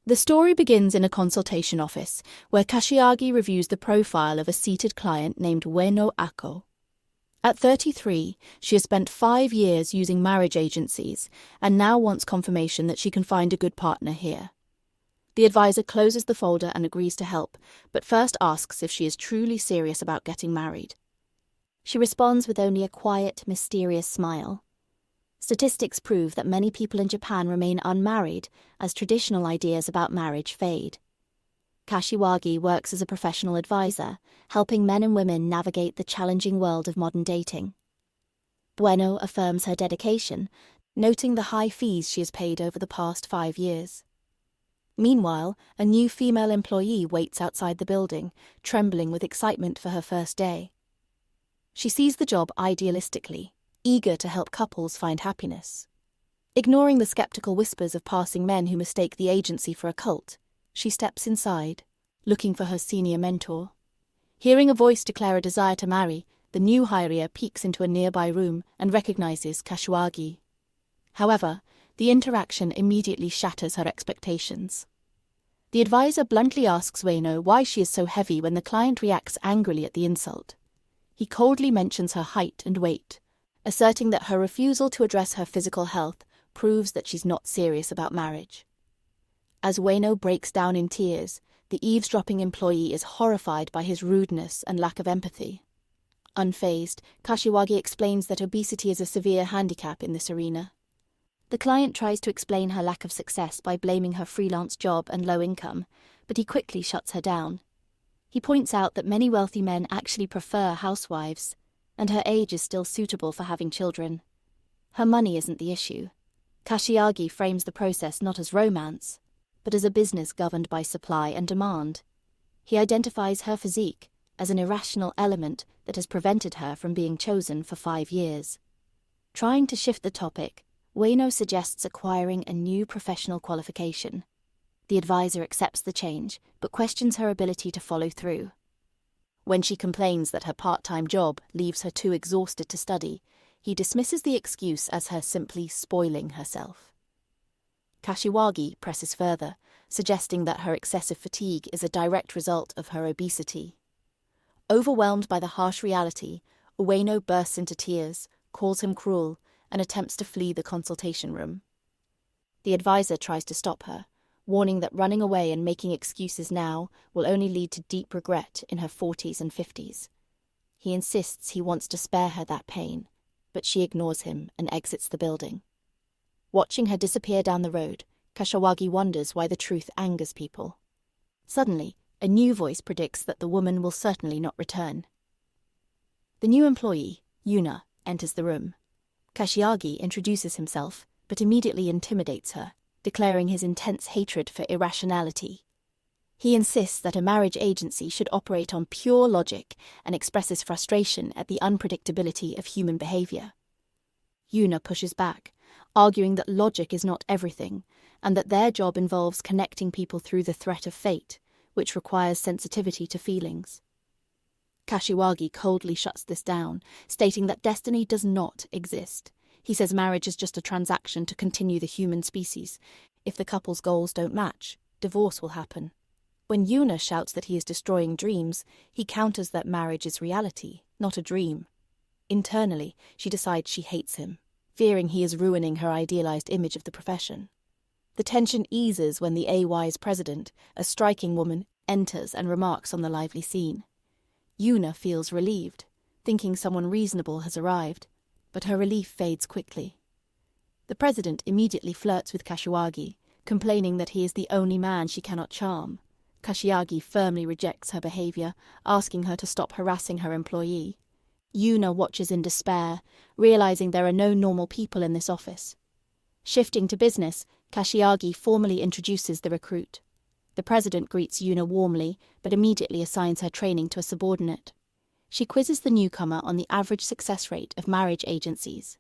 The story begins in a consultation office, where Kashiagi reviews the profile of a seated client named Ueno Ako. At 33, she has spent 5 years using marriage agencies and now wants confirmation that she can find a good partner here. The advisor closes the folder and agrees to help, but first asks if she is truly serious about getting married. She responds with only a quiet, mysterious smile. Statistics prove that many people in Japan remain unmarried as traditional ideas about marriage fade. Kashiwagi works as a professional advisor, helping men and women navigate the challenging world of modern dating. Bueno affirms her dedication, noting the high fees she has paid over the past 5 years. Meanwhile, a new female employee waits outside the building, trembling with excitement for her first day. She sees the job idealistically, eager to help couples find happiness. Ignoring the skeptical whispers of passing men who mistake the agency for a cult, she steps inside, looking for her senior mentor. Hearing a voice declare a desire to marry, the new hirer peeks into a nearby room and recognizes Kashiwagi. However, the interaction immediately shatters her expectations. The advisor bluntly asks Ueno why she is so heavy when the client reacts angrily at the insult. He coldly mentions her height and weight, asserting that her refusal to address her physical health proves that she's not serious about marriage. As Ueno breaks down in tears, the eavesdropping employee is horrified by his rudeness and lack of empathy. Unfazed, Kashiwagi explains that obesity is a severe handicap in this arena. The client tries to explain her lack of success by blaming her freelance job and low income, but he quickly shuts her down. He points out that many wealthy men actually prefer housewives, and her age is still suitable for having children. Her money isn't the issue. Kashiwagi frames the process not as romance, but as a business governed by supply and demand. He identifies her physique as an irrational element that has prevented her from being chosen for 5 years. Trying to shift the topic, Ueno suggests acquiring a new professional qualification. The advisor accepts the change, but questions her ability to follow through. When she complains that her part-time job leaves her too exhausted to study, he dismisses the excuse as her simply spoiling herself. Kashiwagi presses further, suggesting that her excessive fatigue is a direct result of her obesity. Overwhelmed by the harsh reality, Ueno bursts into tears, calls him cruel, and attempts to flee the consultation room. The advisor tries to stop her, warning that running away and making excuses now will only lead to deep regret in her 40s and 50s. He insists he wants to spare her that pain, but she ignores him and exits the building. Watching her disappear down the road, Kashiwagi wonders why the truth angers people. Suddenly, a new voice predicts that the woman will certainly not return. The new employee, Yuna, enters the room. Kashiwagi introduces himself, but immediately intimidates her, declaring his intense hatred for irrationality. He insists that a marriage agency should operate on pure logic and expresses frustration at the unpredictability of human behavior. Yuna pushes back, arguing that logic is not everything, and that their job involves connecting people through the threat of fate, which requires sensitivity to feelings. Kashiwagi coldly shuts this down, stating that destiny does not exist. He says marriage is just a transaction to continue the human species. If the couple's goals don't match, divorce will happen. When Yuna shouts that he is destroying dreams, he counters that marriage is reality, not a dream. Internally, she decides she hates him, fearing he is ruining her idealized image of the profession. The tension eases when the AY's president, a striking woman, enters and remarks on the lively scene. Yuna feels relieved, thinking someone reasonable has arrived, but her relief fades quickly. The president immediately flirts with Kashiwagi, complaining that he is the only man she cannot charm. Kashiwagi firmly rejects her behavior, asking her to stop harassing her employee. Yuna watches in despair, realizing there are no normal people in this office. Shifting to business, Kashiwagi formally introduces the recruit. The president greets Yuna warmly, but immediately assigns her training to a subordinate. She quizzes the newcomer on the average success rate of marriage agencies.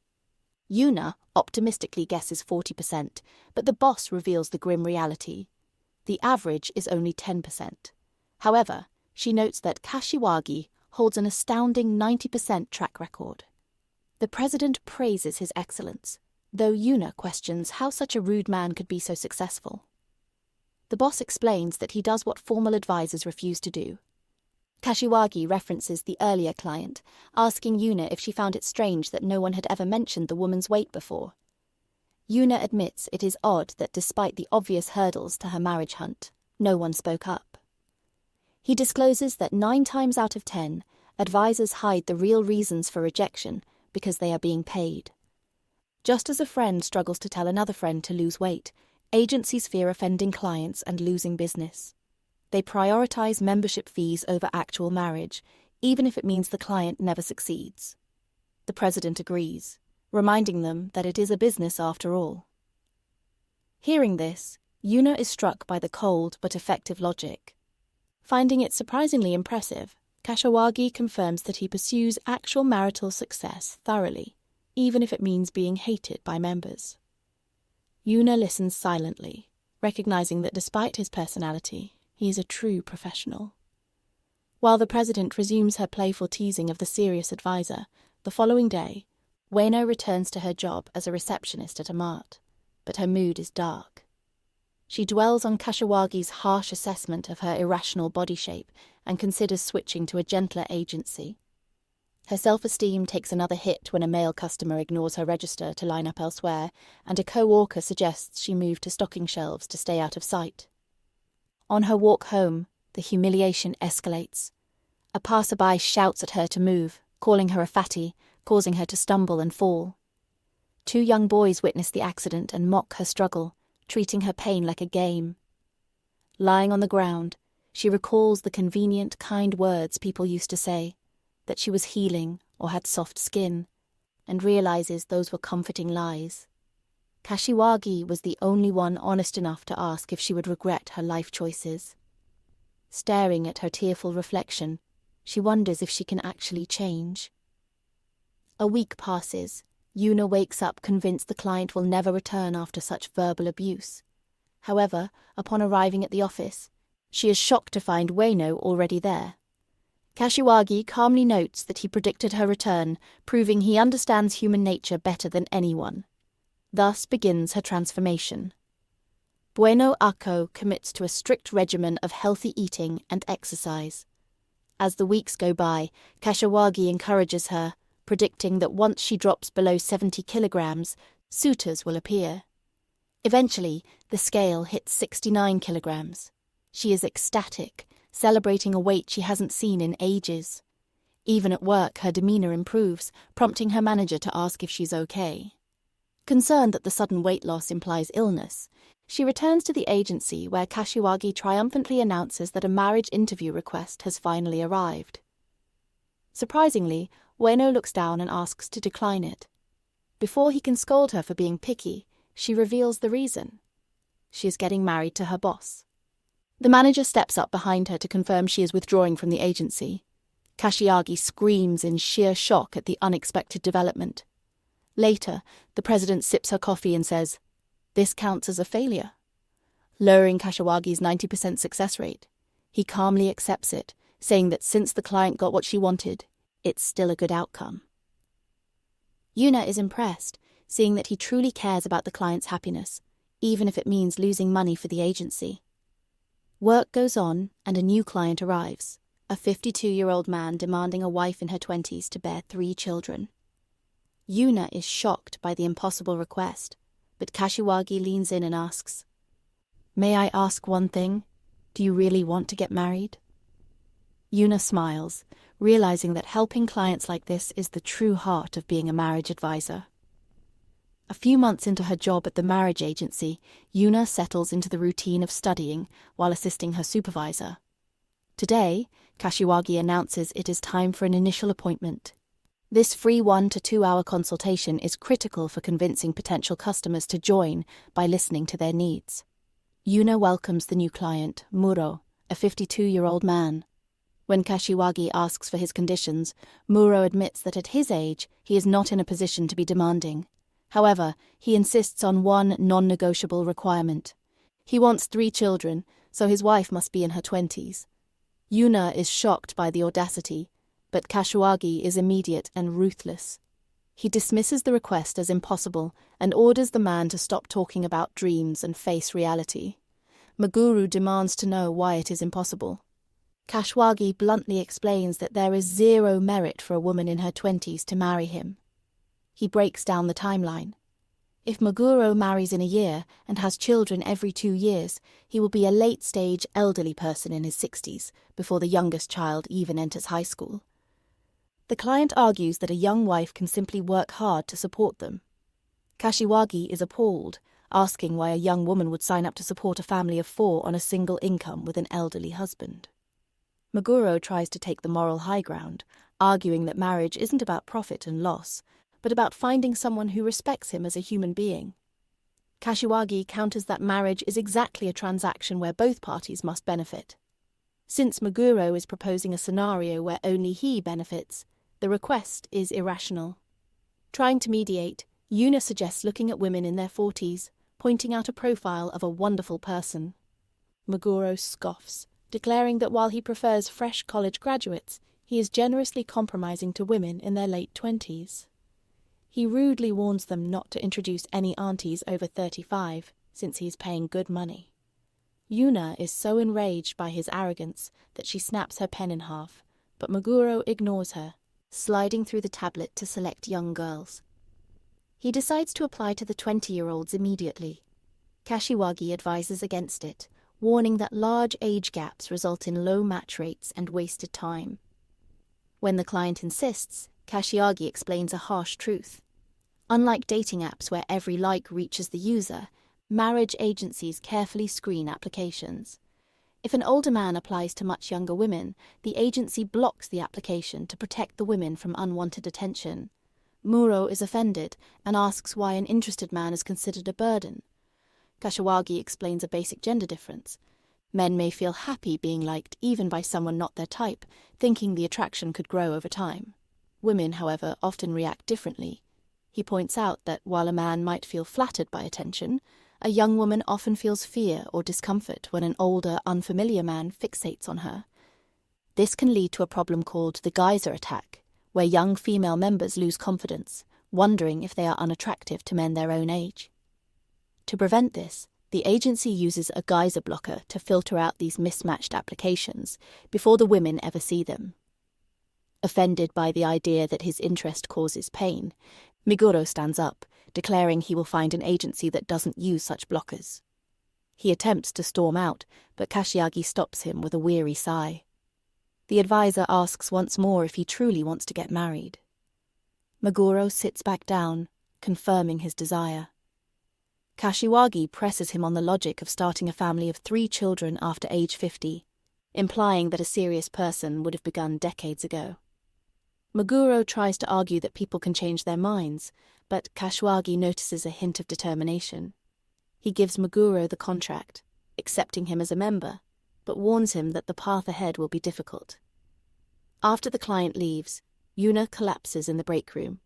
Yuna optimistically guesses 40%, but the boss reveals the grim reality. The average is only 10%. However, she notes that Kashiwagi holds an astounding 90% track record. The president praises his excellence, though Yuna questions how such a rude man could be so successful. The boss explains that he does what formal advisors refuse to do. Kashiwagi references the earlier client, asking Yuna if she found it strange that no one had ever mentioned the woman's weight before. Yuna admits it is odd that despite the obvious hurdles to her marriage hunt, no one spoke up. He discloses that 9 times out of 10, advisors hide the real reasons for rejection because they are being paid. Just as a friend struggles to tell another friend to lose weight, agencies fear offending clients and losing business. They prioritize membership fees over actual marriage, even if it means the client never succeeds. The president agrees, reminding them that it is a business after all. Hearing this, Yuna is struck by the cold but effective logic. Finding it surprisingly impressive, Kashiwagi confirms that he pursues actual marital success thoroughly, even if it means being hated by members. Yuna listens silently, recognizing that despite his personality, he is a true professional. While the president resumes her playful teasing of the serious advisor, the following day, Ueno returns to her job as a receptionist at a mart, but her mood is dark. She dwells on Kashiwagi's harsh assessment of her irrational body shape and considers switching to a gentler agency. Her self-esteem takes another hit when a male customer ignores her register to line up elsewhere, and a co-worker suggests she move to stocking shelves to stay out of sight. On her walk home, the humiliation escalates. A passerby shouts at her to move, calling her a fatty, causing her to stumble and fall. 2 young boys witness the accident and mock her struggle, treating her pain like a game. Lying on the ground, she recalls the convenient, kind words people used to say, that she was healing or had soft skin, and realizes those were comforting lies. Kashiwagi was the only one honest enough to ask if she would regret her life choices. Staring at her tearful reflection, she wonders if she can actually change. A week passes. Yuna wakes up convinced the client will never return after such verbal abuse. However, upon arriving at the office, she is shocked to find Ueno already there. Kashiwagi calmly notes that he predicted her return, proving he understands human nature better than anyone. Thus begins her transformation. Ueno Ako commits to a strict regimen of healthy eating and exercise. As the weeks go by, Kashiwagi encourages her, predicting that once she drops below 70 kilograms, suitors will appear. Eventually, the scale hits 69 kilograms. She is ecstatic, celebrating a weight she hasn't seen in ages. Even at work, her demeanor improves, prompting her manager to ask if she's okay. Concerned that the sudden weight loss implies illness, she returns to the agency where Kashiwagi triumphantly announces that a marriage interview request has finally arrived. Surprisingly, Ueno looks down and asks to decline it. Before he can scold her for being picky, she reveals the reason. She is getting married to her boss. The manager steps up behind her to confirm she is withdrawing from the agency. Kashiwagi screams in sheer shock at the unexpected development. Later, the president sips her coffee and says, "This counts as a failure." Lowering Kashiwagi's 90% success rate, he calmly accepts it, saying that since the client got what she wanted, it's still a good outcome. Yuna is impressed, seeing that he truly cares about the client's happiness, even if it means losing money for the agency. Work goes on, and a new client arrives, a 52-year-old man demanding a wife in her 20s to bear 3 children. Yuna is shocked by the impossible request, but Kashiwagi leans in and asks, "May I ask one thing? Do you really want to get married?" Yuna smiles, realizing that helping clients like this is the true heart of being a marriage advisor. A few months into her job at the marriage agency, Yuna settles into the routine of studying while assisting her supervisor. Today, Kashiwagi announces it is time for an initial appointment. This free 1 to 2 hour consultation is critical for convincing potential customers to join by listening to their needs. Yuna welcomes the new client, Muro, a 52-year-old man. When Kashiwagi asks for his conditions, Muro admits that at his age, he is not in a position to be demanding. However, he insists on one non-negotiable requirement. He wants 3 children, so his wife must be in her 20s. Yuna is shocked by the audacity, but Kashiwagi is immediate and ruthless. He dismisses the request as impossible and orders the man to stop talking about dreams and face reality. Meguru demands to know why it is impossible. Kashwagi bluntly explains that there is zero merit for a woman in her 20s to marry him. He breaks down the timeline. If Meguro marries in a year and has children every 2 years, he will be a late-stage elderly person in his 60s before the youngest child even enters high school. The client argues that a young wife can simply work hard to support them. Kashiwagi is appalled, asking why a young woman would sign up to support a family of 4 on a single income with an elderly husband. Meguro tries to take the moral high ground, arguing that marriage isn't about profit and loss, but about finding someone who respects him as a human being. Kashiwagi counters that marriage is exactly a transaction where both parties must benefit. Since Meguro is proposing a scenario where only he benefits, the request is irrational. Trying to mediate, Yuna suggests looking at women in their 40s, pointing out a profile of a wonderful person. Meguro scoffs, declaring that while he prefers fresh college graduates, he is generously compromising to women in their late 20s. He rudely warns them not to introduce any aunties over 35, since he is paying good money. Yuna is so enraged by his arrogance that she snaps her pen in half, but Meguro ignores her, sliding through the tablet to select young girls. He decides to apply to the 20-year-olds immediately. Kashiwagi advises against it, warning that large age gaps result in low match rates and wasted time. When the client insists, Kashiwagi explains a harsh truth. Unlike dating apps where every like reaches the user, marriage agencies carefully screen applications. If an older man applies to much younger women, the agency blocks the application to protect the women from unwanted attention. Muro is offended and asks why an interested man is considered a burden. Kashiwagi explains a basic gender difference. Men may feel happy being liked even by someone not their type, thinking the attraction could grow over time. Women, however, often react differently. He points out that while a man might feel flattered by attention, a young woman often feels fear or discomfort when an older, unfamiliar man fixates on her. This can lead to a problem called the geyser attack, where young female members lose confidence, wondering if they are unattractive to men their own age. To prevent this, the agency uses a geyser blocker to filter out these mismatched applications before the women ever see them. Offended by the idea that his interest causes pain, Meguro stands up, declaring he will find an agency that doesn't use such blockers. He attempts to storm out, but Kashiwagi stops him with a weary sigh. The advisor asks once more if he truly wants to get married. Meguro sits back down, confirming his desire. Kashiwagi presses him on the logic of starting a family of 3 children after age 50, implying that a serious person would have begun decades ago. Meguro tries to argue that people can change their minds, but Kashiwagi notices a hint of determination. He gives Meguro the contract, accepting him as a member, but warns him that the path ahead will be difficult. After the client leaves, Yuna collapses in the break room.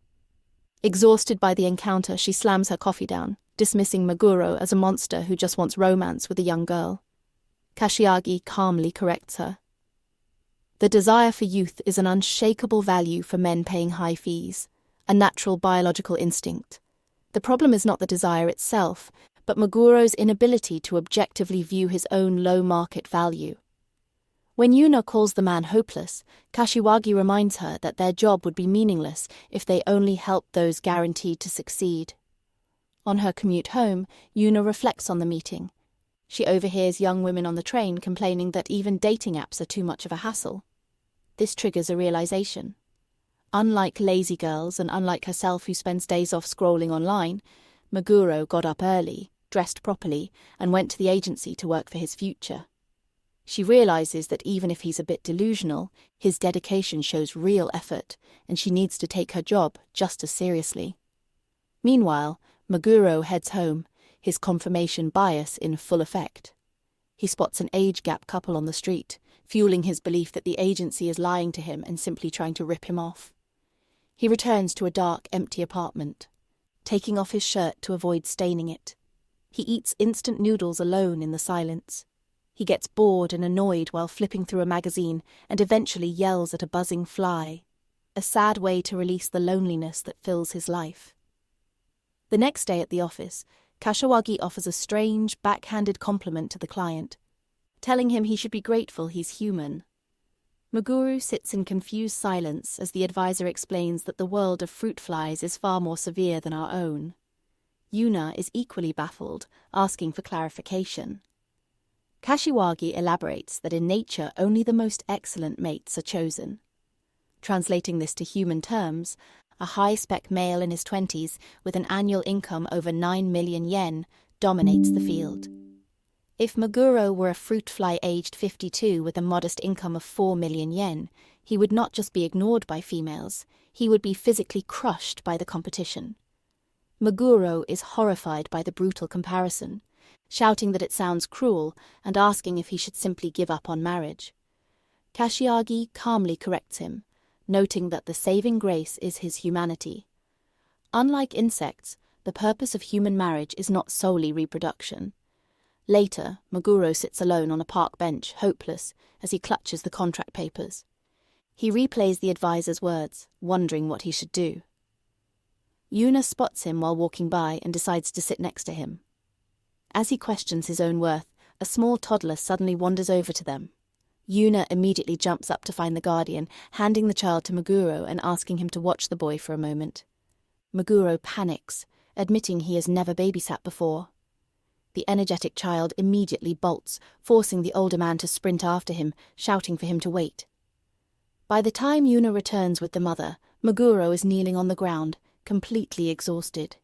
Exhausted by the encounter, she slams her coffee down, dismissing Meguro as a monster who just wants romance with a young girl. Kashiwagi calmly corrects her. The desire for youth is an unshakable value for men paying high fees, a natural biological instinct. The problem is not the desire itself, but Meguro's inability to objectively view his own low market value. When Yuna calls the man hopeless, Kashiwagi reminds her that their job would be meaningless if they only helped those guaranteed to succeed. On her commute home, Yuna reflects on the meeting. She overhears young women on the train complaining that even dating apps are too much of a hassle. This triggers a realization. Unlike lazy girls and unlike herself who spends days off scrolling online, Meguro got up early, dressed properly, and went to the agency to work for his future. She realizes that even if he's a bit delusional, his dedication shows real effort, and she needs to take her job just as seriously. Meanwhile, Meguro heads home, his confirmation bias in full effect. He spots an age-gap couple on the street, fueling his belief that the agency is lying to him and simply trying to rip him off. He returns to a dark, empty apartment, taking off his shirt to avoid staining it. He eats instant noodles alone in the silence. He gets bored and annoyed while flipping through a magazine and eventually yells at a buzzing fly, a sad way to release the loneliness that fills his life. The next day at the office, Kashiwagi offers a strange, backhanded compliment to the client, telling him he should be grateful he's human. Meguro sits in confused silence as the advisor explains that the world of fruit flies is far more severe than our own. Yuna is equally baffled, asking for clarification. Kashiwagi elaborates that in nature only the most excellent mates are chosen. Translating this to human terms, a high-spec male in his 20s with an annual income over 9 million yen dominates the field. If Meguro were a fruit fly aged 52 with a modest income of 4 million yen, he would not just be ignored by females, he would be physically crushed by the competition. Meguro is horrified by the brutal comparison, shouting that it sounds cruel and asking if he should simply give up on marriage. Kashiwagi calmly corrects him, noting that the saving grace is his humanity. Unlike insects, the purpose of human marriage is not solely reproduction. Later, Meguro sits alone on a park bench, hopeless, as he clutches the contract papers. He replays the advisor's words, wondering what he should do. Yuna spots him while walking by and decides to sit next to him. As he questions his own worth, a small toddler suddenly wanders over to them. Yuna immediately jumps up to find the guardian, handing the child to Meguro and asking him to watch the boy for a moment. Meguro panics, admitting he has never babysat before. The energetic child immediately bolts, forcing the older man to sprint after him, shouting for him to wait. By the time Yuna returns with the mother, Meguro is kneeling on the ground, completely exhausted.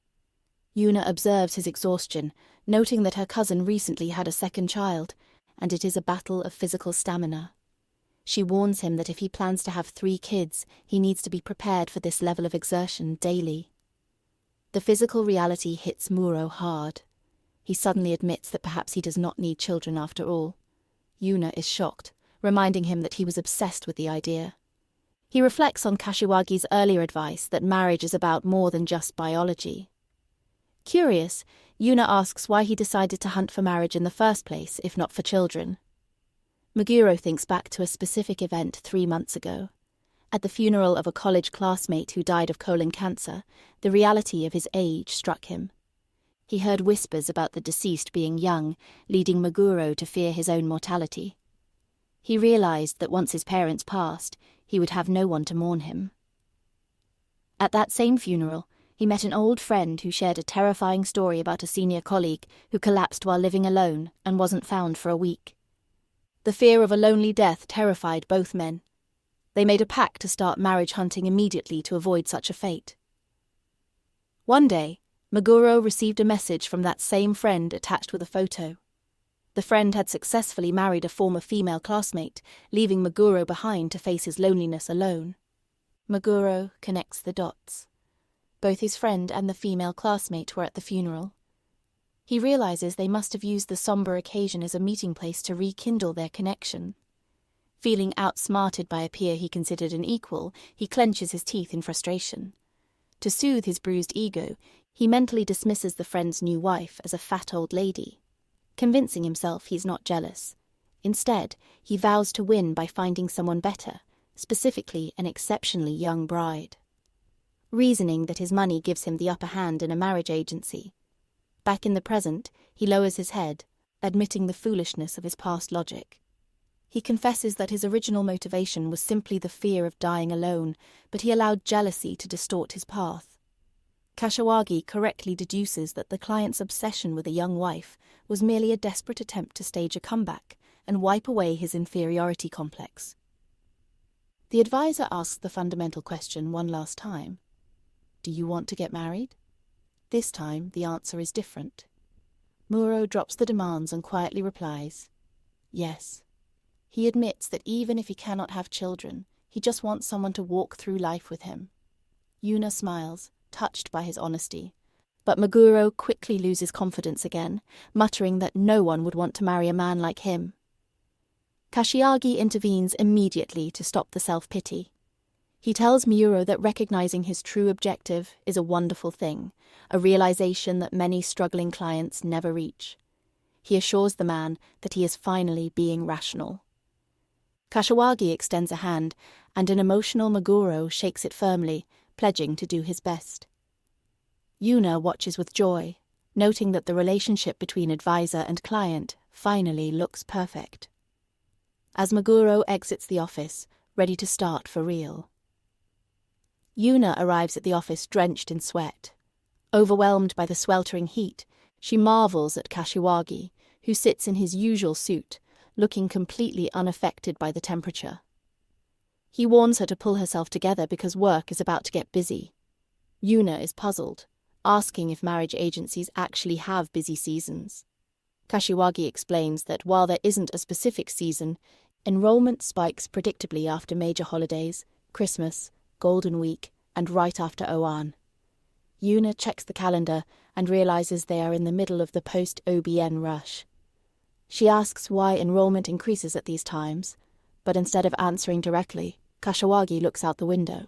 Yuna observes his exhaustion, noting that her cousin recently had a second child, and it is a battle of physical stamina. She warns him that if he plans to have 3 kids, he needs to be prepared for this level of exertion daily. The physical reality hits Muro hard. He suddenly admits that perhaps he does not need children after all. Yuna is shocked, reminding him that he was obsessed with the idea. He reflects on Kashiwagi's earlier advice that marriage is about more than just biology. Curious, Yuna asks why he decided to hunt for marriage in the first place, if not for children. Meguro thinks back to a specific event 3 months ago. At the funeral of a college classmate who died of colon cancer, the reality of his age struck him. He heard whispers about the deceased being young, leading Meguro to fear his own mortality. He realized that once his parents passed, he would have no one to mourn him. At that same funeral, he met an old friend who shared a terrifying story about a senior colleague who collapsed while living alone and wasn't found for a week. The fear of a lonely death terrified both men. They made a pact to start marriage hunting immediately to avoid such a fate. One day, Meguro received a message from that same friend attached with a photo. The friend had successfully married a former female classmate, leaving Meguro behind to face his loneliness alone. Meguro connects the dots. Both his friend and the female classmate were at the funeral. He realizes they must have used the somber occasion as a meeting place to rekindle their connection. Feeling outsmarted by a peer he considered an equal, he clenches his teeth in frustration. To soothe his bruised ego, he mentally dismisses the friend's new wife as a fat old lady. Convincing himself he's not jealous. Instead, he vows to win by finding someone better, specifically an exceptionally young bride. Reasoning that his money gives him the upper hand in a marriage agency. Back in the present, he lowers his head, admitting the foolishness of his past logic. He confesses that his original motivation was simply the fear of dying alone, but he allowed jealousy to distort his path. Kashiwagi correctly deduces that the client's obsession with a young wife was merely a desperate attempt to stage a comeback and wipe away his inferiority complex. The advisor asks the fundamental question one last time. Do you want to get married? This time, the answer is different. Muro drops the demands and quietly replies, yes. He admits that even if he cannot have children, he just wants someone to walk through life with him. Yuna smiles, touched by his honesty, but Meguro quickly loses confidence again, muttering that no one would want to marry a man like him. Kashiwagi intervenes immediately to stop the self-pity. He tells Miuro that recognizing his true objective is a wonderful thing, a realization that many struggling clients never reach. He assures the man that he is finally being rational. Kashiwagi extends a hand, and an emotional Meguro shakes it firmly, pledging to do his best. Yuna watches with joy, noting that the relationship between advisor and client finally looks perfect. As Meguro exits the office, ready to start for real. Yuna arrives at the office drenched in sweat. Overwhelmed by the sweltering heat, she marvels at Kashiwagi, who sits in his usual suit, looking completely unaffected by the temperature. He warns her to pull herself together because work is about to get busy. Yuna is puzzled, asking if marriage agencies actually have busy seasons. Kashiwagi explains that while there isn't a specific season, enrollment spikes predictably after major holidays, Christmas, Golden Week, and right after Oan. Yuna checks the calendar and realizes they are in the middle of the post-OBN rush. She asks why enrollment increases at these times, but instead of answering directly, Kashiwagi looks out the window.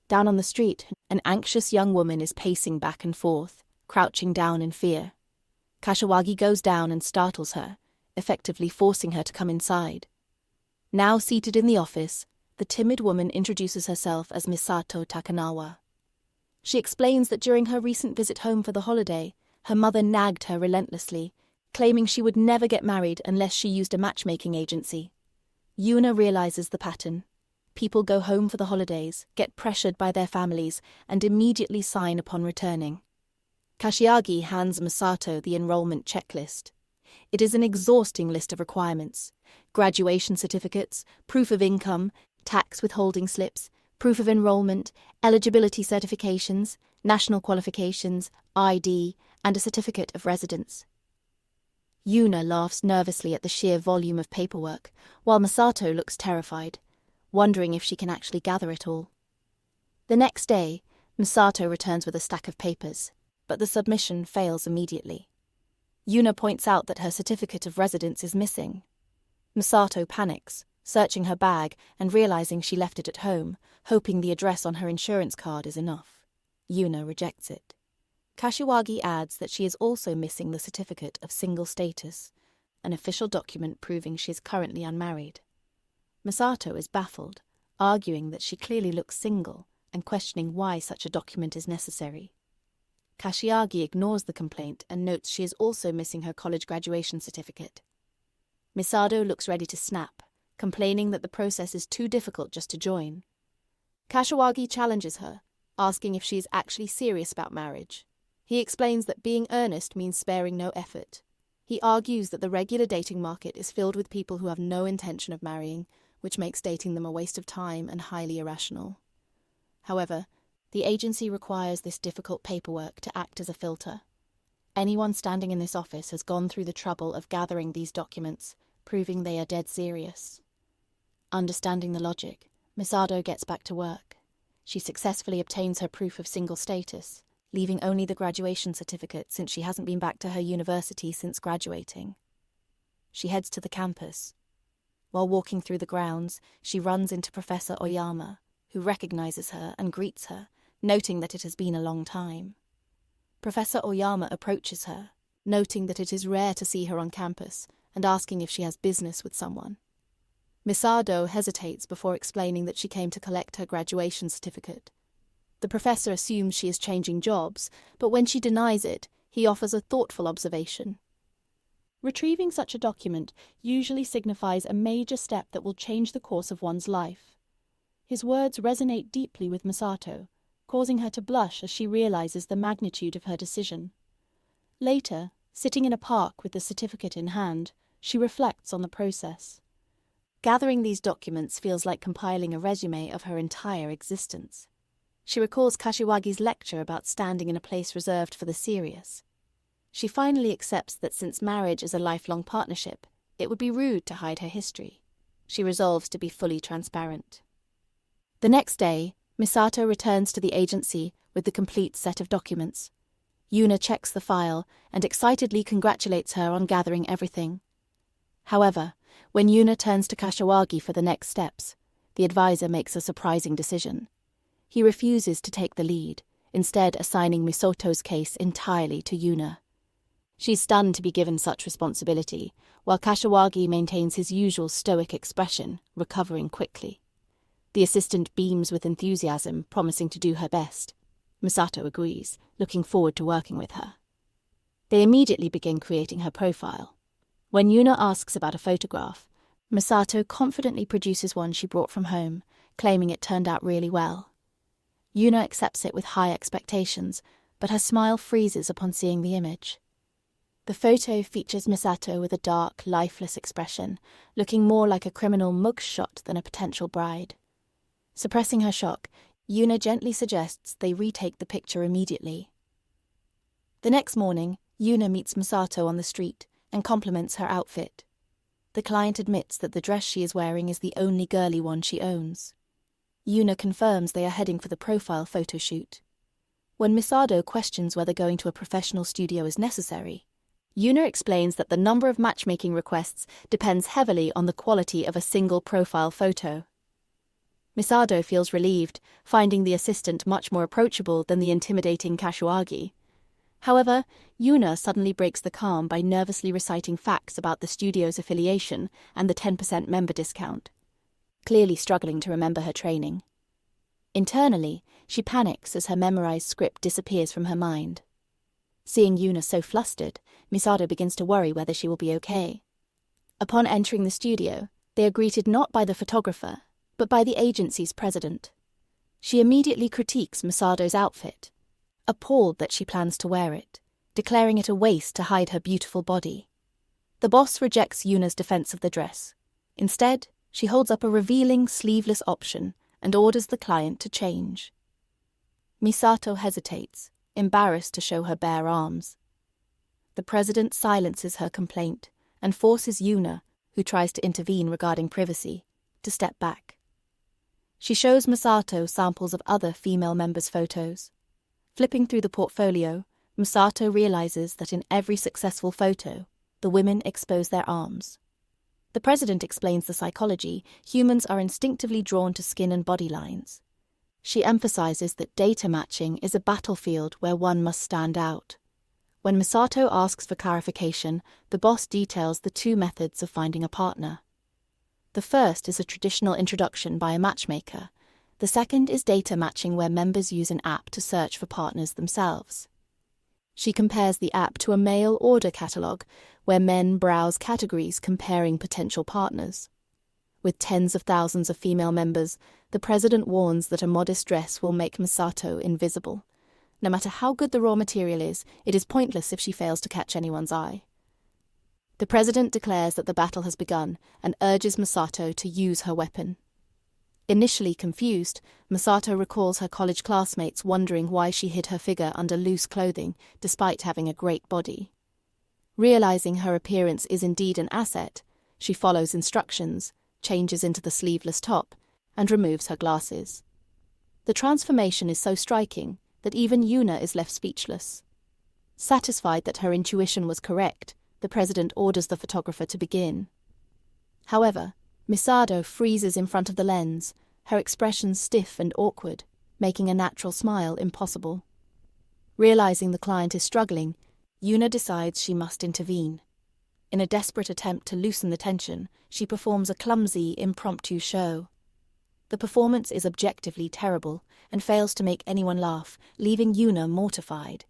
Down on the street, an anxious young woman is pacing back and forth, crouching down in fear. Kashiwagi goes down and startles her, effectively forcing her to come inside. Now seated in the office, the timid woman introduces herself as Misato Takanawa. She explains that during her recent visit home for the holiday, her mother nagged her relentlessly, claiming she would never get married unless she used a matchmaking agency. Yuna realizes the pattern. People go home for the holidays, get pressured by their families, and immediately sign upon returning. Kashiwagi hands Misato the enrollment checklist. It is an exhausting list of requirements: graduation certificates, proof of income, tax withholding slips, proof of enrollment, eligibility certifications, national qualifications, ID, and a certificate of residence. Yuna laughs nervously at the sheer volume of paperwork, while Misato looks terrified, wondering if she can actually gather it all. The next day, Misato returns with a stack of papers, but the submission fails immediately. Yuna points out that her certificate of residence is missing. Misato panics, searching her bag and realizing she left it at home, hoping the address on her insurance card is enough. Yuna rejects it. Kashiwagi adds that she is also missing the certificate of single status, an official document proving she is currently unmarried. Misato is baffled, arguing that she clearly looks single and questioning why such a document is necessary. Kashiwagi ignores the complaint and notes she is also missing her college graduation certificate. Misato looks ready to snap, complaining that the process is too difficult just to join. Kashiwagi challenges her, asking if she is actually serious about marriage. He explains that being earnest means sparing no effort. He argues that the regular dating market is filled with people who have no intention of marrying, which makes dating them a waste of time and highly irrational. However, the agency requires this difficult paperwork to act as a filter. Anyone standing in this office has gone through the trouble of gathering these documents, proving they are dead serious. Understanding the logic, Misato gets back to work. She successfully obtains her proof of single status, leaving only the graduation certificate since she hasn't been back to her university since graduating. She heads to the campus. While walking through the grounds, she runs into Professor Oyama, who recognizes her and greets her, noting that it has been a long time. Professor Oyama approaches her, noting that it is rare to see her on campus, and asking if she has business with someone. Misato hesitates before explaining that she came to collect her graduation certificate. The professor assumes she is changing jobs, but when she denies it, he offers a thoughtful observation. Retrieving such a document usually signifies a major step that will change the course of one's life. His words resonate deeply with Misato, causing her to blush as she realizes the magnitude of her decision. Later, sitting in a park with the certificate in hand, she reflects on the process. Gathering these documents feels like compiling a resume of her entire existence. She recalls Kashiwagi's lecture about standing in a place reserved for the serious. She finally accepts that since marriage is a lifelong partnership, it would be rude to hide her history. She resolves to be fully transparent. The next day, Misato returns to the agency with the complete set of documents. Yuna checks the file and excitedly congratulates her on gathering everything. However, when Yuna turns to Kashiwagi for the next steps, the advisor makes a surprising decision. He refuses to take the lead, instead assigning Misoto's case entirely to Yuna. She's stunned to be given such responsibility, while Kashiwagi maintains his usual stoic expression, recovering quickly. The assistant beams with enthusiasm, promising to do her best. Misato agrees, looking forward to working with her. They immediately begin creating her profile. When Yuna asks about a photograph, Misato confidently produces one she brought from home, claiming it turned out really well. Yuna accepts it with high expectations, but her smile freezes upon seeing the image. The photo features Misato with a dark, lifeless expression, looking more like a criminal mugshot than a potential bride. Suppressing her shock, Yuna gently suggests they retake the picture immediately. The next morning, Yuna meets Misato on the street and compliments her outfit. The client admits that the dress she is wearing is the only girly one she owns. Yuna confirms they are heading for the profile photo shoot. When Misato questions whether going to a professional studio is necessary, Yuna explains that the number of matchmaking requests depends heavily on the quality of a single profile photo. Misato feels relieved, finding the assistant much more approachable than the intimidating Kashiwagi. However, Yuna suddenly breaks the calm by nervously reciting facts about the studio's affiliation and the 10% member discount, clearly struggling to remember her training. Internally, she panics as her memorized script disappears from her mind. Seeing Yuna so flustered, Misato begins to worry whether she will be okay. Upon entering the studio, they are greeted not by the photographer, but by the agency's president. She immediately critiques Misato's outfit, appalled that she plans to wear it, declaring it a waste to hide her beautiful body. The boss rejects Yuna's defense of the dress. Instead, she holds up a revealing sleeveless option and orders the client to change. Misato hesitates, embarrassed to show her bare arms. The president silences her complaint and forces Yuna, who tries to intervene regarding privacy, to step back. She shows Misato samples of other female members' photos. Flipping through the portfolio, Misato realizes that in every successful photo, the women expose their arms. The president explains the psychology. Humans are instinctively drawn to skin and body lines. She emphasizes that data matching is a battlefield where one must stand out. When Misato asks for clarification, the boss details the two methods of finding a partner. The first is a traditional introduction by a matchmaker. The second is data matching, where members use an app to search for partners themselves. She compares the app to a mail order catalogue, where men browse categories comparing potential partners. With tens of thousands of female members, the president warns that a modest dress will make Misato invisible. No matter how good the raw material is, it is pointless if she fails to catch anyone's eye. The president declares that the battle has begun and urges Misato to use her weapon. Initially confused, Misato recalls her college classmates wondering why she hid her figure under loose clothing despite having a great body. Realizing her appearance is indeed an asset, she follows instructions, changes into the sleeveless top, and removes her glasses. The transformation is so striking that even Yuna is left speechless. Satisfied that her intuition was correct, the president orders the photographer to begin. However, Misato freezes in front of the lens, her expression stiff and awkward, making a natural smile impossible. Realizing the client is struggling, Yuna decides she must intervene. In a desperate attempt to loosen the tension, she performs a clumsy, impromptu show. The performance is objectively terrible and fails to make anyone laugh, leaving Yuna mortified.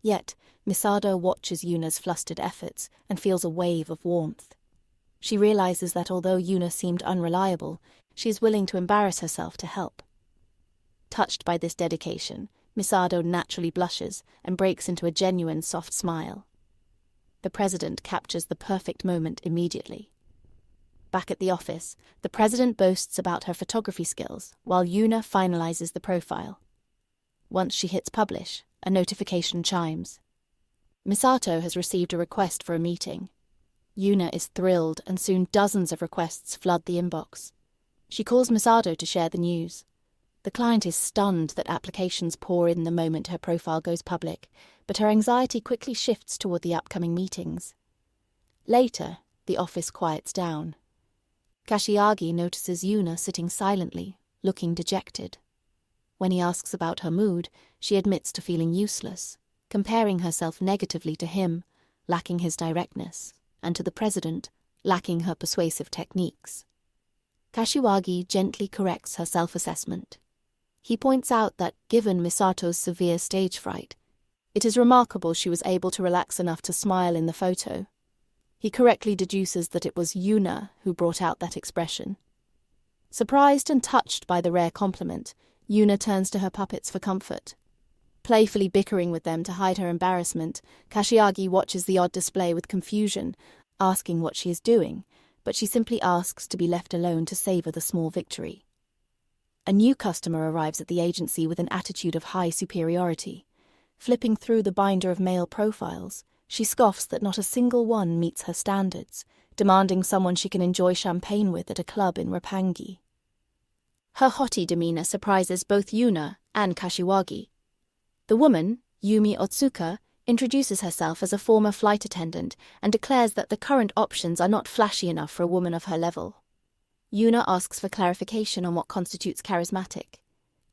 Yet, Misato watches Yuna's flustered efforts and feels a wave of warmth. She realizes that although Yuna seemed unreliable, she is willing to embarrass herself to help. Touched by this dedication, Misato naturally blushes and breaks into a genuine soft smile. The president captures the perfect moment immediately. Back at the office, the president boasts about her photography skills while Yuna finalizes the profile. Once she hits publish, a notification chimes. Misato has received a request for a meeting. Yuna is thrilled, and soon dozens of requests flood the inbox. She calls Misato to share the news. The client is stunned that applications pour in the moment her profile goes public, but her anxiety quickly shifts toward the upcoming meetings. Later, the office quiets down. Kashiwagi notices Yuna sitting silently, looking dejected. When he asks about her mood, she admits to feeling useless, comparing herself negatively to him, lacking his directness, and to the president, lacking her persuasive techniques. Kashiwagi gently corrects her self-assessment. He points out that, given Misato's severe stage fright, It is remarkable she was able to relax enough to smile in the photo. He correctly deduces that it was Yuna who brought out that expression. Surprised and touched by the rare compliment, Yuna turns to her puppets for comfort. Playfully bickering with them to hide her embarrassment, Kashiagi watches the odd display with confusion, asking what she is doing, but she simply asks to be left alone to savor the small victory. A new customer arrives at the agency with an attitude of high superiority. Flipping through the binder of male profiles, she scoffs that not a single one meets her standards, demanding someone she can enjoy champagne with at a club in Roppongi. Her haughty demeanor surprises both Yuna and Kashiwagi. The woman, Yumi Otsuka, introduces herself as a former flight attendant and declares that the current options are not flashy enough for a woman of her level. Yuna asks for clarification on what constitutes charismatic.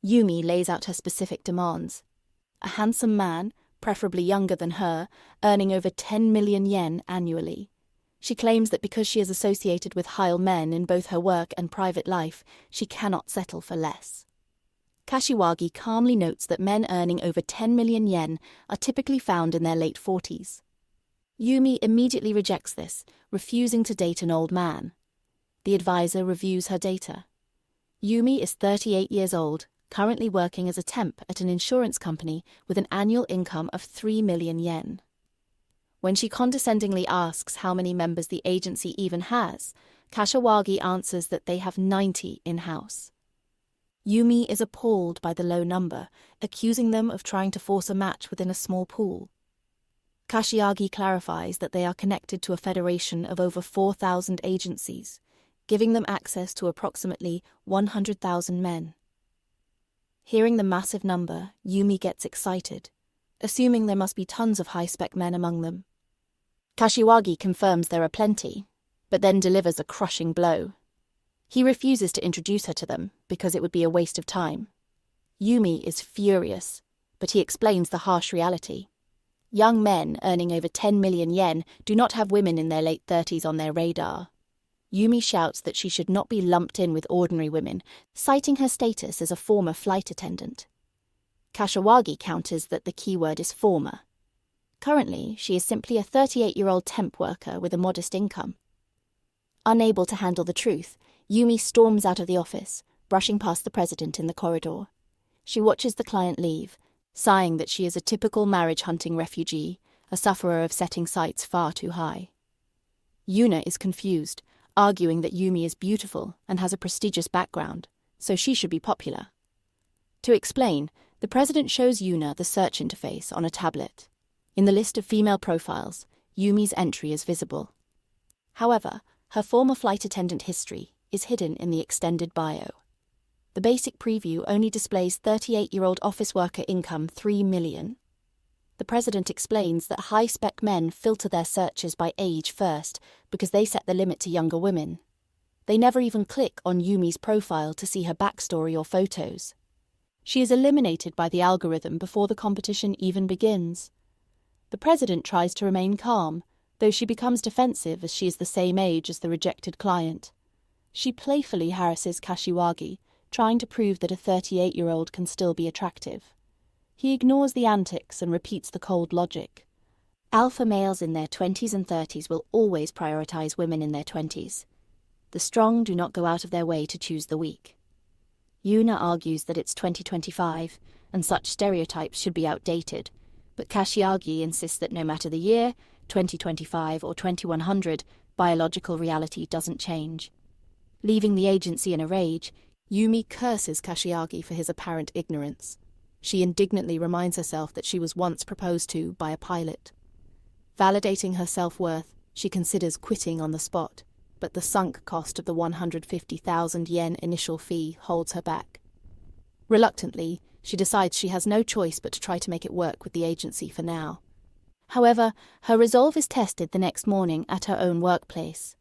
Yumi lays out her specific demands. A handsome man, preferably younger than her, earning over 10 million yen annually. She claims that because she is associated with high men in both her work and private life, she cannot settle for less. Kashiwagi calmly notes that men earning over 10 million yen are typically found in their late 40s. Yumi immediately rejects this, refusing to date an old man. The advisor reviews her data. Yumi is 38 years old, currently working as a temp at an insurance company with an annual income of 3 million yen. When she condescendingly asks how many members the agency even has, Kashiwagi answers that they have 90 in-house. Yumi is appalled by the low number, accusing them of trying to force a match within a small pool. Kashiwagi clarifies that they are connected to a federation of over 4,000 agencies, giving them access to approximately 100,000 men. Hearing the massive number, Yumi gets excited, assuming there must be tons of high-spec men among them. Kashiwagi confirms there are plenty, but then delivers a crushing blow. He refuses to introduce her to them because it would be a waste of time. Yumi is furious, but he explains the harsh reality. Young men earning over 10 million yen do not have women in their late 30s on their radar. Yumi shouts that she should not be lumped in with ordinary women, citing her status as a former flight attendant. Kashiwagi counters that the keyword is former. Currently, she is simply a 38-year-old temp worker with a modest income. Unable to handle the truth, Yumi storms out of the office, brushing past the president in the corridor. She watches the client leave, sighing that she is a typical marriage-hunting refugee, a sufferer of setting sights far too high. Yuna is confused, arguing that Yumi is beautiful and has a prestigious background, so she should be popular. To explain, the president shows Yuna the search interface on a tablet. In the list of female profiles, Yumi's entry is visible. However, her former flight attendant history is hidden in the extended bio. The basic preview only displays 38-year-old office worker income 3 million. The president explains that high-spec men filter their searches by age first because they set the limit to younger women. They never even click on Yumi's profile to see her backstory or photos. She is eliminated by the algorithm before the competition even begins. The president tries to remain calm, though she becomes defensive as she is the same age as the rejected client. She playfully harasses Kashiwagi, trying to prove that a 38-year-old can still be attractive. He ignores the antics and repeats the cold logic. Alpha males in their 20s and 30s will always prioritize women in their 20s. The strong do not go out of their way to choose the weak. Yuna argues that it's 2025, and such stereotypes should be outdated, but Kashiwagi insists that no matter the year, 2025 or 2100, biological reality doesn't change. Leaving the agency in a rage, Yumi curses Kashiwagi for his apparent ignorance. She indignantly reminds herself that she was once proposed to by a pilot. Validating her self-worth, she considers quitting on the spot, but the sunk cost of the 150,000 yen initial fee holds her back. Reluctantly, she decides she has no choice but to try to make it work with the agency for now. However, her resolve is tested the next morning at her own workplace.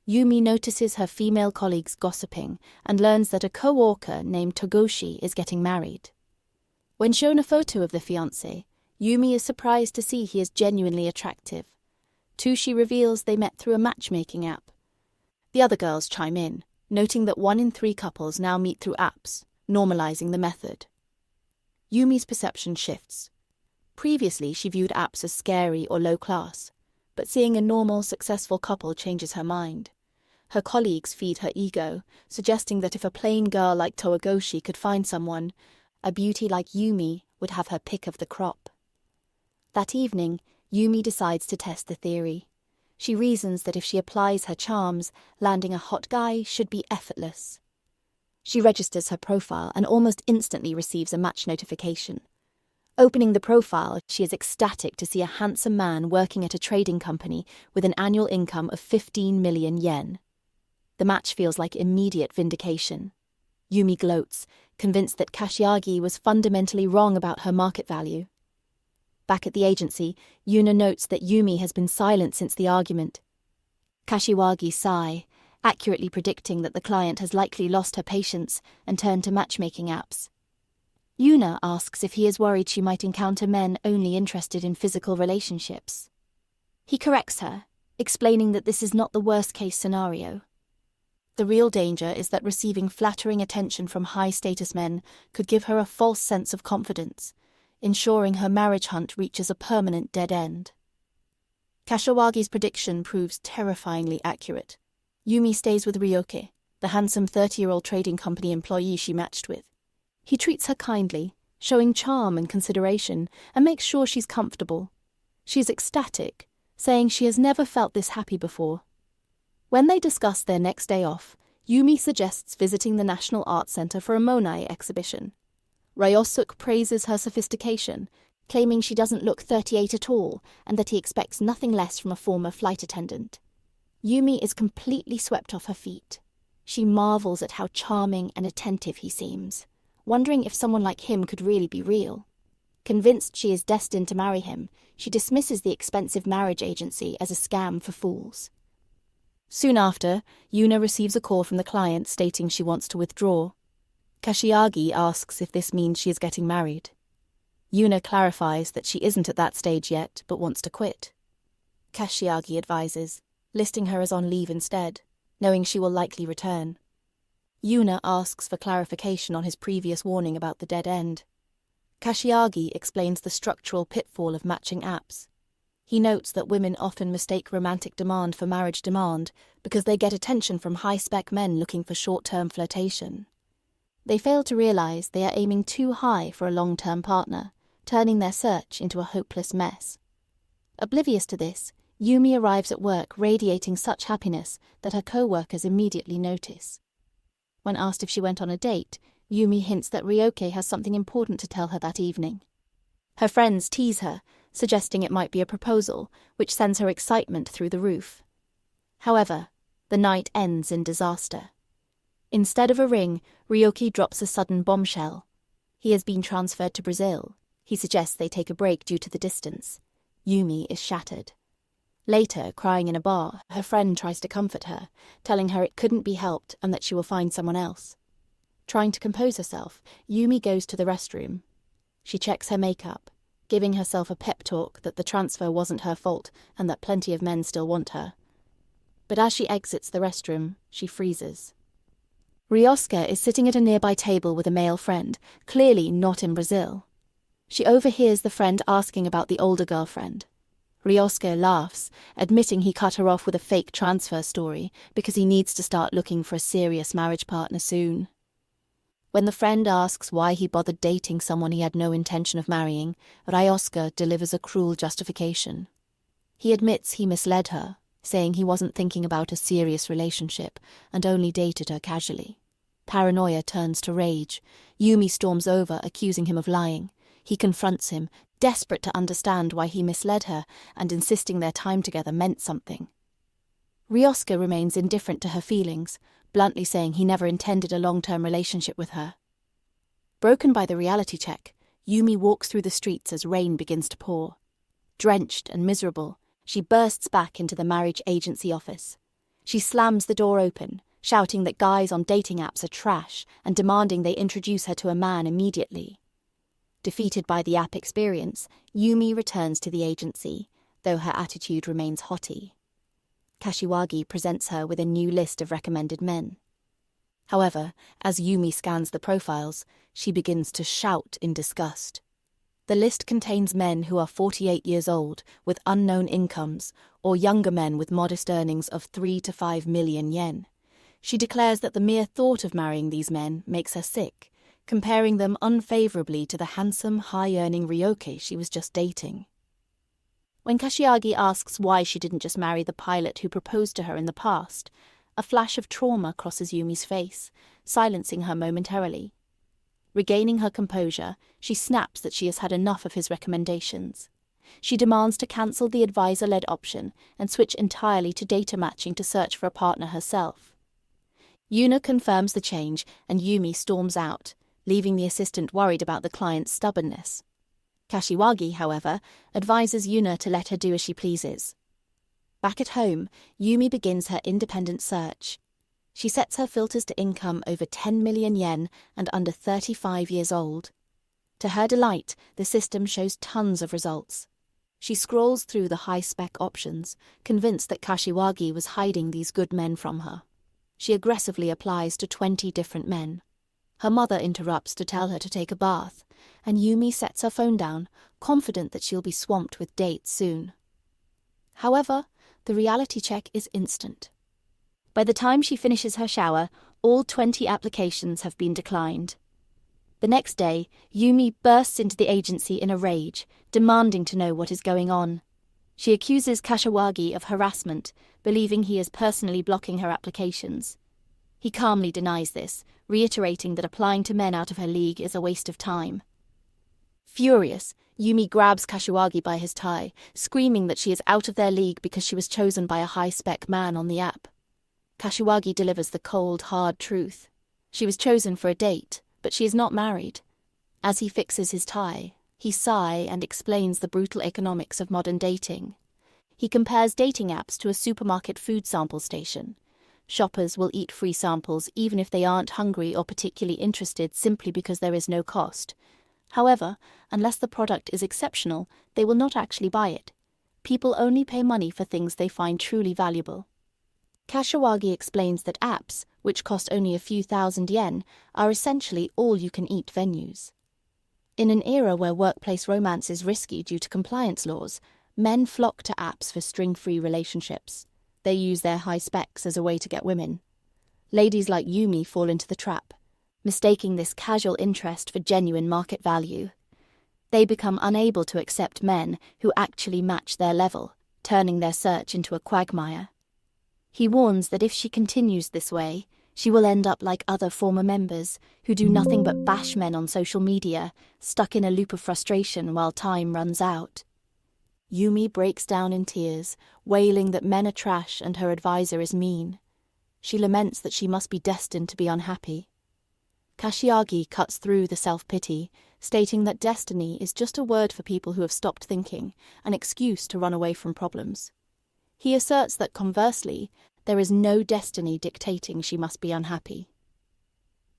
Yumi notices her female colleagues gossiping and learns that a co-worker named Togoshi is getting married. When shown a photo of the fiancé, Yumi is surprised to see he is genuinely attractive. She reveals they met through a matchmaking app. The other girls chime in, noting that 1 in 3 couples now meet through apps, normalizing the method. Yumi's perception shifts. Previously, she viewed apps as scary or low class, but seeing a normal, successful couple changes her mind. Her colleagues feed her ego, suggesting that if a plain girl like Towagoshi could find someone, a beauty like Yumi would have her pick of the crop. That evening, Yumi decides to test the theory. She reasons that if she applies her charms, landing a hot guy should be effortless. She registers her profile and almost instantly receives a match notification. Opening the profile, she is ecstatic to see a handsome man working at a trading company with an annual income of 15 million yen. The match feels like immediate vindication. Yumi gloats, convinced that Kashiagi was fundamentally wrong about her market value. Back at the agency, Yuna notes that Yumi has been silent since the argument. Kashiwagi sigh, accurately predicting that the client has likely lost her patience and turned to matchmaking apps. Yuna asks if he is worried she might encounter men only interested in physical relationships. He corrects her, explaining that this is not the worst-case scenario. The real danger is that receiving flattering attention from high-status men could give her a false sense of confidence, ensuring her marriage hunt reaches a permanent dead end. Kashiwagi's prediction proves terrifyingly accurate. Yumi stays with Ryoke, the handsome 30-year-old trading company employee she matched with. He treats her kindly, showing charm and consideration, and makes sure she's comfortable. She's ecstatic, saying she has never felt this happy before. When they discuss their next day off, Yumi suggests visiting the National Arts Center for a Monet exhibition. Ryosuke praises her sophistication, claiming she doesn't look 38 at all and that he expects nothing less from a former flight attendant. Yumi is completely swept off her feet. She marvels at how charming and attentive he seems, wondering if someone like him could really be real. Convinced she is destined to marry him, she dismisses the expensive marriage agency as a scam for fools. Soon after, Yuna receives a call from the client stating she wants to withdraw. Kashiagi asks if this means she is getting married. Yuna clarifies that she isn't at that stage yet, but wants to quit. Kashiagi advises, listing her as on leave instead, knowing she will likely return. Yuna asks for clarification on his previous warning about the dead end. Kashiagi explains the structural pitfall of matching apps. He notes that women often mistake romantic demand for marriage demand because they get attention from high-spec men looking for short-term flirtation. They fail to realize they are aiming too high for a long-term partner, turning their search into a hopeless mess. Oblivious to this, Yumi arrives at work radiating such happiness that her co-workers immediately notice. When asked if she went on a date, Yumi hints that Ryoke has something important to tell her that evening. Her friends tease her, suggesting it might be a proposal, which sends her excitement through the roof. However, the night ends in disaster. Instead of a ring, Ryoke drops a sudden bombshell. He has been transferred to Brazil. He suggests they take a break due to the distance. Yumi is shattered. Later, crying in a bar, her friend tries to comfort her, telling her it couldn't be helped and that she will find someone else. Trying to compose herself, Yumi goes to the restroom. She checks her makeup, giving herself a pep talk that the transfer wasn't her fault and that plenty of men still want her. But as she exits the restroom, she freezes. Ryosuke is sitting at a nearby table with a male friend, clearly not in Brazil. She overhears the friend asking about the older girlfriend. Ryosuke laughs, admitting he cut her off with a fake transfer story because he needs to start looking for a serious marriage partner soon. When the friend asks why he bothered dating someone he had no intention of marrying, Ryosuke delivers a cruel justification. He admits he misled her, saying he wasn't thinking about a serious relationship and only dated her casually. Paranoia turns to rage. Yumi storms over, accusing him of lying. He confronts him, desperate to understand why he misled her and insisting their time together meant something. Ryosuke remains indifferent to her feelings, bluntly saying he never intended a long-term relationship with her. Broken by the reality check, Yumi walks through the streets as rain begins to pour. Drenched and miserable, she bursts back into the marriage agency office. She slams the door open, shouting that guys on dating apps are trash and demanding they introduce her to a man immediately. Defeated by the app experience, Yumi returns to the agency, though her attitude remains haughty. Kashiwagi presents her with a new list of recommended men. However, as Yumi scans the profiles, she begins to shout in disgust. The list contains men who are 48 years old, with unknown incomes, or younger men with modest earnings of 3 to 5 million yen. She declares that the mere thought of marrying these men makes her sick, comparing them unfavorably to the handsome, high-earning Ryoke she was just dating. When Kashiagi asks why she didn't just marry the pilot who proposed to her in the past, a flash of trauma crosses Yumi's face, silencing her momentarily. Regaining her composure, she snaps that she has had enough of his recommendations. She demands to cancel the advisor-led option and switch entirely to data matching to search for a partner herself. Yuna confirms the change and Yumi storms out, leaving the assistant worried about the client's stubbornness. Kashiwagi, however, advises Yuna to let her do as she pleases. Back at home, Yumi begins her independent search. She sets her filters to income over 10 million yen and under 35 years old. To her delight, the system shows tons of results. She scrolls through the high-spec options, convinced that Kashiwagi was hiding these good men from her. She aggressively applies to 20 different men. Her mother interrupts to tell her to take a bath, and Yumi sets her phone down, confident that she'll be swamped with dates soon. However, the reality check is instant. By the time she finishes her shower, all 20 applications have been declined. The next day, Yumi bursts into the agency in a rage, demanding to know what is going on. She accuses Kashiwagi of harassment, believing he is personally blocking her applications. He calmly denies this, reiterating that applying to men out of her league is a waste of time. Furious, Yumi grabs Kashiwagi by his tie, screaming that she is out of their league because she was chosen by a high-spec man on the app. Kashiwagi delivers the cold, hard truth. She was chosen for a date, but she is not married. As he fixes his tie, he sighs and explains the brutal economics of modern dating. He compares dating apps to a supermarket food sample station. Shoppers will eat free samples even if they aren't hungry or particularly interested simply because there is no cost. However, unless the product is exceptional, they will not actually buy it. People only pay money for things they find truly valuable. Kashiwagi explains that apps, which cost only a few thousand yen, are essentially all-you-can-eat venues. In an era where workplace romance is risky due to compliance laws, men flock to apps for string-free relationships. They use their high specs as a way to get women. Ladies like Yumi fall into the trap, mistaking this casual interest for genuine market value. They become unable to accept men who actually match their level, turning their search into a quagmire. He warns that if she continues this way, she will end up like other former members who do nothing but bash men on social media, stuck in a loop of frustration while time runs out. Yumi breaks down in tears, wailing that men are trash and her advisor is mean. She laments that she must be destined to be unhappy. Kashiwagi cuts through the self-pity, stating that destiny is just a word for people who have stopped thinking, an excuse to run away from problems. He asserts that, conversely, there is no destiny dictating she must be unhappy.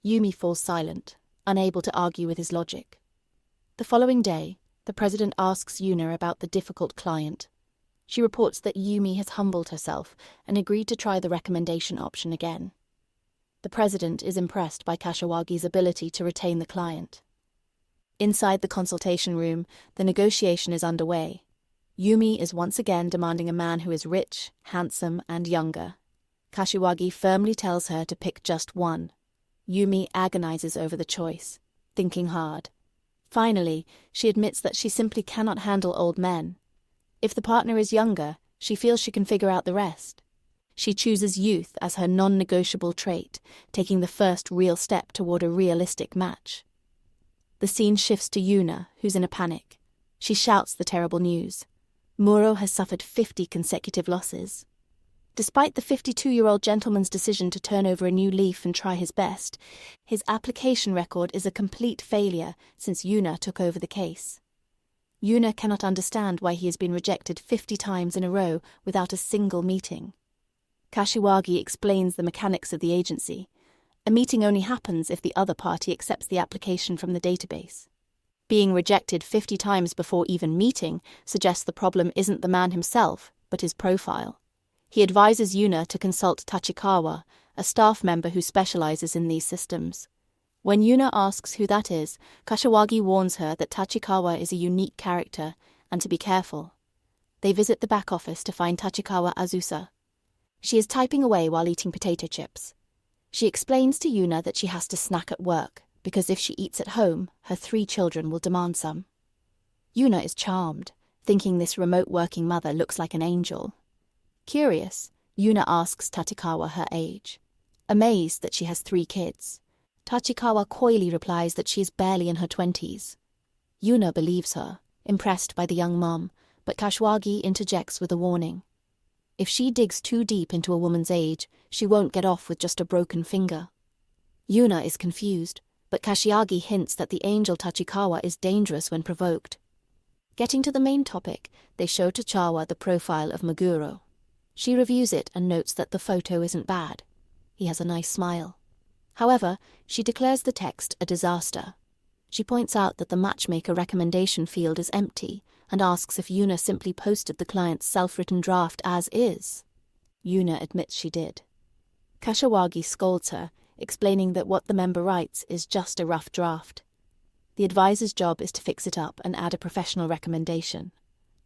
Yumi falls silent, unable to argue with his logic. The following day, the president asks Yuna about the difficult client. She reports that Yumi has humbled herself and agreed to try the recommendation option again. The president is impressed by Kashiwagi's ability to retain the client. Inside the consultation room, the negotiation is underway. Yumi is once again demanding a man who is rich, handsome, and younger. Kashiwagi firmly tells her to pick just one. Yumi agonizes over the choice, thinking hard. Finally, she admits that she simply cannot handle old men. If the partner is younger, she feels she can figure out the rest. She chooses youth as her non-negotiable trait, taking the first real step toward a realistic match. The scene shifts to Yuna, who's in a panic. She shouts the terrible news. Muro has suffered 50 consecutive losses. Despite the 52-year-old gentleman's decision to turn over a new leaf and try his best, his application record is a complete failure since Yuna took over the case. Yuna cannot understand why he has been rejected 50 times in a row without a single meeting. Kashiwagi explains the mechanics of the agency. A meeting only happens if the other party accepts the application from the database. Being rejected 50 times before even meeting suggests the problem isn't the man himself, but his profile. He advises Yuna to consult Tachikawa, a staff member who specializes in these systems. When Yuna asks who that is, Kashiwagi warns her that Tachikawa is a unique character and to be careful. They visit the back office to find Tachikawa Azusa. She is typing away while eating potato chips. She explains to Yuna that she has to snack at work, because if she eats at home, her 3 children will demand some. Yuna is charmed, thinking this remote working mother looks like an angel. Curious, Yuna asks Tachikawa her age. Amazed that she has 3 kids, Tachikawa coyly replies that she is barely in her 20s. Yuna believes her, impressed by the young mom, but Kashiwagi interjects with a warning. If she digs too deep into a woman's age, she won't get off with just a broken finger. Yuna is confused, but Kashiwagi hints that the angel Tachikawa is dangerous when provoked. Getting to the main topic, they show Tachikawa the profile of Meguro. She reviews it and notes that the photo isn't bad. He has a nice smile. However, she declares the text a disaster. She points out that the matchmaker recommendation field is empty and asks if Yuna simply posted the client's self-written draft as is. Yuna admits she did. Kashiwagi scolds her, explaining that what the member writes is just a rough draft. The advisor's job is to fix it up and add a professional recommendation.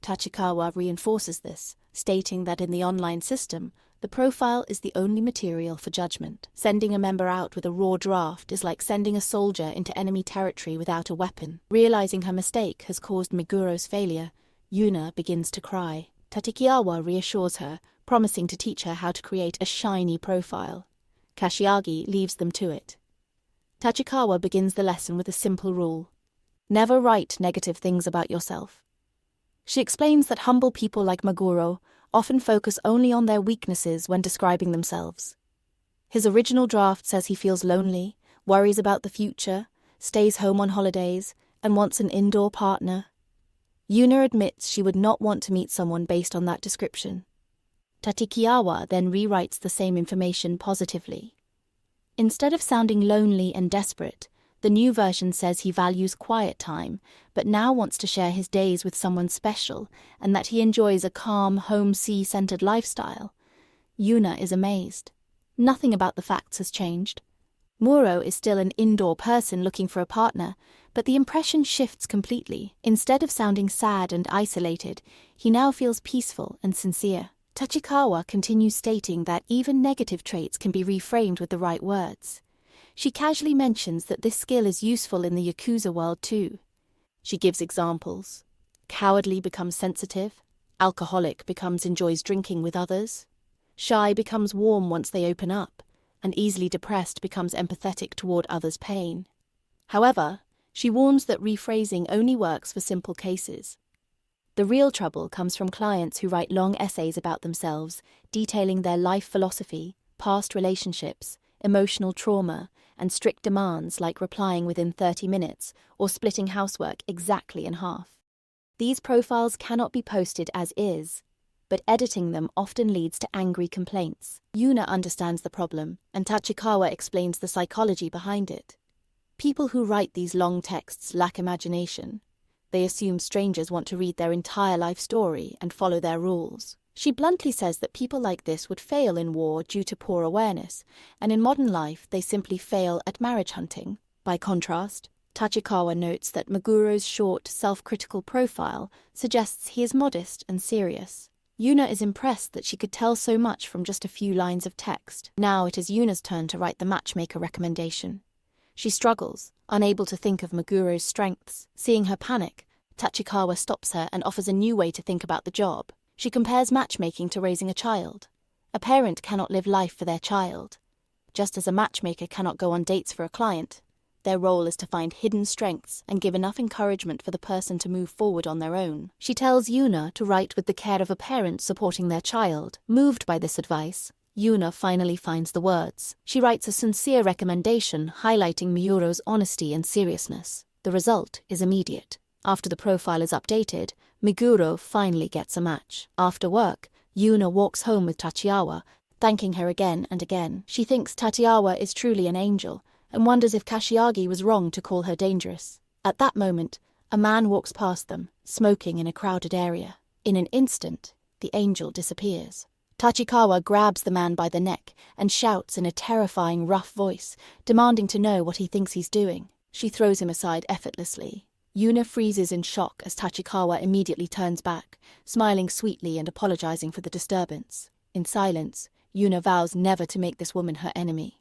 Tachikawa reinforces this, stating that in the online system, the profile is the only material for judgment. Sending a member out with a raw draft is like sending a soldier into enemy territory without a weapon. Realizing her mistake has caused Meguro's failure, Yuna begins to cry. Tachikawa reassures her, promising to teach her how to create a shiny profile. Kashiwagi leaves them to it. Tachikawa begins the lesson with a simple rule. Never write negative things about yourself. She explains that humble people like Meguro often focus only on their weaknesses when describing themselves. His original draft says he feels lonely, worries about the future, stays home on holidays, and wants an indoor partner. Yuna admits she would not want to meet someone based on that description. Tachikawa then rewrites the same information positively. Instead of sounding lonely and desperate, the new version says he values quiet time, but now wants to share his days with someone special, and that he enjoys a calm, home-sea-centered lifestyle. Yuna is amazed. Nothing about the facts has changed. Muro is still an indoor person looking for a partner, but the impression shifts completely. Instead of sounding sad and isolated, he now feels peaceful and sincere. Tachikawa continues stating that even negative traits can be reframed with the right words. She casually mentions that this skill is useful in the Yakuza world too. She gives examples. Cowardly becomes sensitive. Alcoholic enjoys drinking with others. Shy becomes warm once they open up. And easily depressed becomes empathetic toward others' pain. However, she warns that rephrasing only works for simple cases. The real trouble comes from clients who write long essays about themselves, detailing their life philosophy, past relationships, emotional trauma, and strict demands like replying within 30 minutes or splitting housework exactly in half. These profiles cannot be posted as is, but editing them often leads to angry complaints. Yuna understands the problem, and Tachikawa explains the psychology behind it. People who write these long texts lack imagination. They assume strangers want to read their entire life story and follow their rules. She bluntly says that people like this would fail in war due to poor awareness, and in modern life they simply fail at marriage hunting. By contrast, Tachikawa notes that Meguro's short, self-critical profile suggests he is modest and serious. Yuna is impressed that she could tell so much from just a few lines of text. Now it is Yuna's turn to write the matchmaker recommendation. She struggles, unable to think of Meguro's strengths. Seeing her panic, Tachikawa stops her and offers a new way to think about the job. She compares matchmaking to raising a child. A parent cannot live life for their child. Just as a matchmaker cannot go on dates for a client, their role is to find hidden strengths and give enough encouragement for the person to move forward on their own. She tells Yuna to write with the care of a parent supporting their child. Moved by this advice, Yuna finally finds the words. She writes a sincere recommendation highlighting Miuro's honesty and seriousness. The result is immediate. After the profile is updated, Meguro finally gets a match. After work, Yuna walks home with Tachikawa, thanking her again and again. She thinks Tachikawa is truly an angel, and wonders if Kashiwagi was wrong to call her dangerous. At that moment, a man walks past them, smoking in a crowded area. In an instant, the angel disappears. Tachikawa grabs the man by the neck and shouts in a terrifying, rough voice, demanding to know what he thinks he's doing. She throws him aside effortlessly. Yuna freezes in shock as Tachikawa immediately turns back, smiling sweetly and apologizing for the disturbance. In silence, Yuna vows never to make this woman her enemy.